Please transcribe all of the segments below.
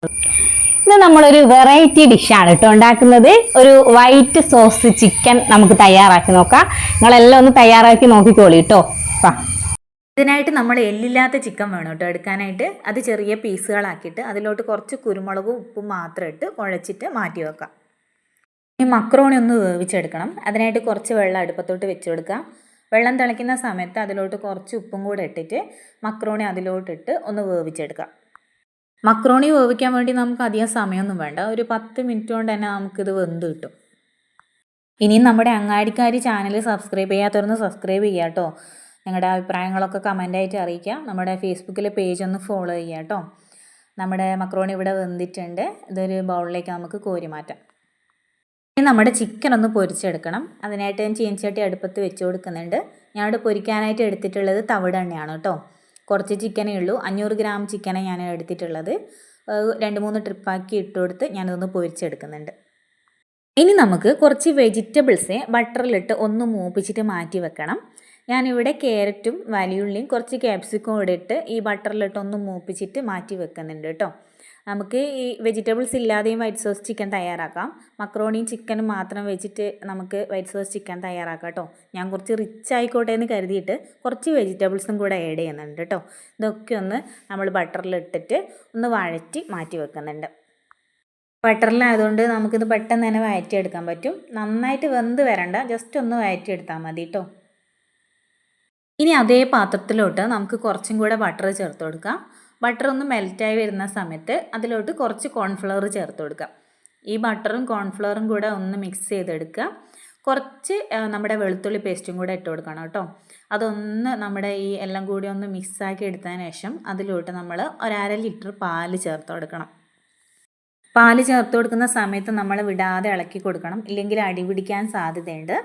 ഇത് നമ്മളൊരു വെറൈറ്റി ഡിഷാണ് കേട്ടോ ഉണ്ടാക്കുന്നത്. ഒരു വൈറ്റ് സോസ് ചിക്കൻ നമുക്ക് തയ്യാറാക്കി നോക്കാം. നിങ്ങളെല്ലാം ഒന്ന് തയ്യാറാക്കി നോക്കിക്കോളി കേട്ടോ. ഇതിനായിട്ട് നമ്മൾ എല്ലില്ലാത്ത ചിക്കൻ വേണം കേട്ടോ എടുക്കാനായിട്ട്. അത് ചെറിയ പീസുകളാക്കിയിട്ട് അതിലോട്ട് കുറച്ച് കുരുമുളകും ഉപ്പും മാത്രം ഇട്ട് കുഴച്ചിട്ട് മാറ്റി വെക്കാം. ഈ മക്രോണി ഒന്ന് വേവിച്ചെടുക്കണം. അതിനായിട്ട് കുറച്ച് വെള്ളം അടുപ്പത്തോട്ട് വെച്ച് കൊടുക്കാം. വെള്ളം തിളയ്ക്കുന്ന സമയത്ത് അതിലോട്ട് കുറച്ച് ഉപ്പും കൂടെ ഇട്ടിട്ട് മക്രോണി അതിലോട്ടിട്ട് ഒന്ന് വേവിച്ചെടുക്കാം. മക്രോണി വേവിക്കാൻ വേണ്ടി നമുക്ക് അധികം സമയമൊന്നും വേണ്ട. ഒരു 10 മിനിറ്റ് കൊണ്ട് തന്നെ നമുക്കിത് വെന്ത് കിട്ടും. ഇനിയും നമ്മുടെ അങ്ങാടിക്കാരി ചാനൽ സബ്സ്ക്രൈബ് ചെയ്യാത്തവരൊന്ന് സബ്സ്ക്രൈബ് ചെയ്യുക കേട്ടോ. നിങ്ങളുടെ അഭിപ്രായങ്ങളൊക്കെ കമൻ്റായിട്ട് അറിയിക്കുക. നമ്മുടെ ഫേസ്ബുക്കിലെ പേജ് ഒന്ന് ഫോളോ ചെയ്യുക കേട്ടോ. നമ്മുടെ മക്രോണി ഇവിടെ വെന്തിട്ടുണ്ട്. ഇതൊരു ബൗളിലേക്ക് നമുക്ക് കോരി മാറ്റാം. ഇനി നമ്മുടെ ചിക്കൻ ഒന്ന് പൊരിച്ചെടുക്കണം. അതിനായിട്ട് ഞാൻ ചീനച്ചട്ടി അടുപ്പത്ത് വെച്ച് കൊടുക്കുന്നുണ്ട്. ഞാനിവിടെ പൊരിക്കാനായിട്ട് എടുത്തിട്ടുള്ളത് തവിട് എണ്ണയാണ് കേട്ടോ. കുറച്ച് ചിക്കനേ ഉള്ളൂ. 500 ഗ്രാം ചിക്കനെ ഞാൻ എടുത്തിട്ടുള്ളത്. 2-3 ട്രിപ്പാക്കി ഇട്ട് കൊടുത്ത് ഞാനതൊന്ന് പൊരിച്ചെടുക്കുന്നുണ്ട്. ഇനി നമുക്ക് കുറച്ച് വെജിറ്റബിൾസ് ബട്ടറിലിട്ട് ഒന്ന് മൂപ്പിച്ചിട്ട് മാറ്റി വെക്കണം. ഞാനിവിടെ ക്യാരറ്റും വലിയുള്ളിയും കുറച്ച് ക്യാപ്സിക്കും കൂടെ ഇട്ട് ഈ ബട്ടറിലിട്ട് ഒന്ന് മൂപ്പിച്ചിട്ട് മാറ്റി വെക്കുന്നുണ്ട് കേട്ടോ. നമുക്ക് ഈ വെജിറ്റബിൾസ് ഇല്ലാതെയും വൈറ്റ് സോസ് ചിക്കൻ തയ്യാറാക്കാം. മക്രോണിയും ചിക്കനും മാത്രം വെച്ചിട്ട് നമുക്ക് വൈറ്റ് സോസ് ചിക്കൻ തയ്യാറാക്കാം കേട്ടോ. ഞാൻ കുറച്ച് റിച്ച് ആയിക്കോട്ടെ എന്ന് കരുതിയിട്ട് കുറച്ച് വെജിറ്റബിൾസും കൂടെ ആഡ് ചെയ്യുന്നുണ്ട് കേട്ടോ. ഇതൊക്കെ ഒന്ന് നമ്മൾ ബട്ടറിലിട്ടിട്ട് ഒന്ന് വഴറ്റി മാറ്റി വെക്കുന്നുണ്ട്. ബട്ടറിലായതുകൊണ്ട് നമുക്കിത് പെട്ടെന്ന് തന്നെ വഴറ്റിയെടുക്കാൻ പറ്റും. നന്നായിട്ട് വെന്ത് വരണ്ട, ജസ്റ്റ് ഒന്ന് വഴറ്റിയെടുത്താൽ മതി കേട്ടോ. ഇനി അതേ പാത്രത്തിലോട്ട് നമുക്ക് കുറച്ചും കൂടെ ബട്ടർ ചേർത്ത് കൊടുക്കാം. ബട്ടർ ഒന്ന് മെൽറ്റായി വരുന്ന സമയത്ത് അതിലോട്ട് കുറച്ച് കോൺഫ്ലവർ ചേർത്ത് കൊടുക്കാം. ഈ ബട്ടറും കോൺഫ്ലവറും കൂടെ ഒന്ന് മിക്സ് ചെയ്തെടുക്കുക. കുറച്ച് നമ്മുടെ വെളുത്തുള്ളി പേസ്റ്റും കൂടെ ഇട്ട് കൊടുക്കണം കേട്ടോ. അതൊന്ന് നമ്മുടെ ഈ എല്ലാം കൂടി ഒന്ന് മിക്സാക്കി എടുത്തതിന് ശേഷം അതിലോട്ട് നമ്മൾ 1/2 ലിറ്റർ പാല് ചേർത്ത് കൊടുക്കണം. പാല് ചേർത്ത് കൊടുക്കുന്ന സമയത്ത് നമ്മൾ വിടാതെ ഇളക്കി കൊടുക്കണം, ഇല്ലെങ്കിൽ അടി പിടിക്കാൻ സാധ്യതയുണ്ട്.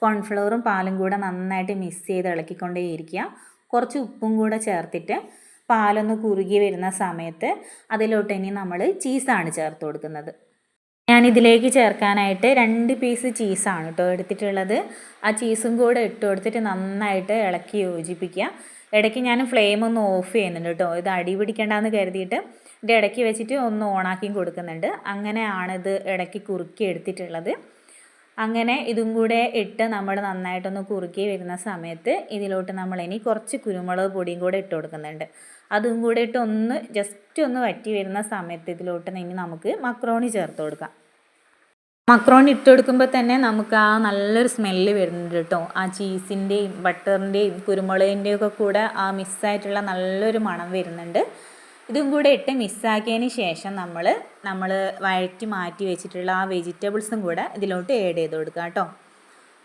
കോൺഫ്ലവറും പാലും കൂടെ നന്നായിട്ട് മിക്സ് ചെയ്ത് ഇളക്കിക്കൊണ്ടേയിരിക്കുക. കുറച്ച് ഉപ്പും കൂടെ ചേർത്തിട്ട് പാലൊന്ന് കുറുകി വരുന്ന സമയത്ത് അതിലോട്ട് ഇനി നമ്മൾ ചീസാണ് ചേർത്ത് കൊടുക്കുന്നത്. ഞാനിതിലേക്ക് ചേർക്കാനായിട്ട് 2 പീസ് ചീസാണ് കേട്ടോ എടുത്തിട്ടുള്ളത്. ആ ചീസും കൂടെ ഇട്ട് കൊടുത്തിട്ട് നന്നായിട്ട് ഇളക്കി യോജിപ്പിക്കുക. ഇടയ്ക്ക് ഞാൻ ഫ്ലെയിം ഒന്ന് ഓഫ് ചെയ്യുന്നുണ്ട് കേട്ടോ. ഇത് അടി പിടിക്കേണ്ടെന്ന് കരുതിയിട്ട് ഇത് ഇടയ്ക്ക് വെച്ചിട്ട് ഒന്ന് ഓണാക്കി കൊടുക്കുന്നുണ്ട്. അങ്ങനെയാണ് ഇത് ഇടയ്ക്ക് കുറുക്കി എടുത്തിട്ടുള്ളത്. അങ്ങനെ ഇതും കൂടെ ഇട്ട് നമ്മൾ നന്നായിട്ടൊന്ന് കുറുക്കി വരുന്ന സമയത്ത് ഇതിലോട്ട് നമ്മൾ ഇനി കുറച്ച് കുരുമുളക് പൊടിയും കൂടെ ഇട്ട് കൊടുക്കുന്നുണ്ട്. അതും കൂടെ ഇട്ട് ഒന്ന് ജസ്റ്റ് ഒന്ന് വറ്റി വരുന്ന സമയത്ത് ഇതിലോട്ട് ഇനി നമുക്ക് മക്രോണി ചേർത്ത് കൊടുക്കാം. മക്രോണി ഇട്ട് കൊടുക്കുമ്പോൾ തന്നെ നമുക്ക് ആ നല്ലൊരു സ്മെല്ല് വരുന്നുണ്ട് കേട്ടോ. ആ ചീസിൻ്റെയും ബട്ടറിൻ്റെയും കുരുമുളകിൻ്റെയും ഒക്കെ കൂടെ ആ മിക്സായിട്ടുള്ള നല്ലൊരു മണം വരുന്നുണ്ട്. ഇതും കൂടെ ഇട്ട് മിക്സാക്കിയതിന് ശേഷം നമ്മൾ വഴറ്റി മാറ്റി വെച്ചിട്ടുള്ള ആ വെജിറ്റബിൾസും കൂടെ ഇതിലോട്ട് ആഡ് ചെയ്ത് കൊടുക്കുക കേട്ടോ.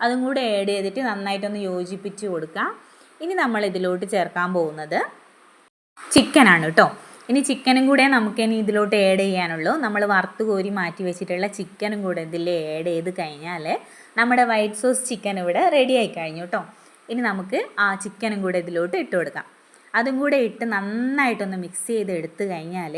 അതും കൂടെ ആഡ് ചെയ്തിട്ട് നന്നായിട്ടൊന്ന് യോജിപ്പിച്ച് കൊടുക്കുക. ഇനി നമ്മൾ ഇതിലോട്ട് ചേർക്കാൻ പോകുന്നത് ചിക്കനാണ് കേട്ടോ. ഇനി ചിക്കനും കൂടെ നമുക്കിനി ഇതിലോട്ട് ആഡ് ചെയ്യാനുള്ളൂ. നമ്മൾ വറുത്ത് കോരി മാറ്റി വെച്ചിട്ടുള്ള ചിക്കനും കൂടെ ഇതിൽ ആഡ് ചെയ്ത് കഴിഞ്ഞാൽ നമ്മുടെ വൈറ്റ് സോസ് ചിക്കൻ ഇവിടെ റെഡി ആയി കഴിഞ്ഞു കേട്ടോ. ഇനി നമുക്ക് ആ ചിക്കനും കൂടെ ഇതിലോട്ട് ഇട്ട് കൊടുക്കാം. അതും കൂടെ ഇട്ട് നന്നായിട്ടൊന്ന് മിക്സ് ചെയ്ത് എടുത്തു കഴിഞ്ഞാൽ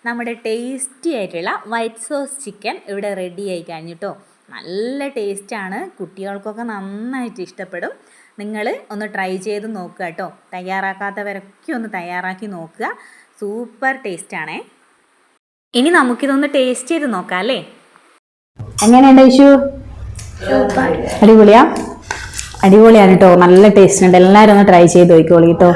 നമ്മുടെ ടേസ്റ്റി ആയിട്ടുള്ള വൈറ്റ് സോസ് ചിക്കൻ ഇവിടെ റെഡി ആയി കഴിഞ്ഞിട്ടോ. നല്ല ടേസ്റ്റാണ്, കുട്ടികൾക്കൊക്കെ നന്നായിട്ട് ഇഷ്ടപ്പെടും. നിങ്ങൾ ഒന്ന് ട്രൈ ചെയ്ത് നോക്കുക കേട്ടോ. തയ്യാറാക്കാത്തവരൊക്കെ ഒന്ന് തയ്യാറാക്കി നോക്കുക. സൂപ്പർ ടേസ്റ്റാണേ. ഇനി നമുക്കിതൊന്ന് ടേസ്റ്റ് ചെയ്ത് നോക്കാം അല്ലേ. എങ്ങനെയുണ്ട് ഇഷു? അടിപൊളിയാണ് കേട്ടോ. നല്ല ടേസ്റ്റ് ഉണ്ട്. എല്ലാവരും ഒന്ന് ട്രൈ ചെയ്ത് നോക്കിക്കോളൂ കേട്ടോ.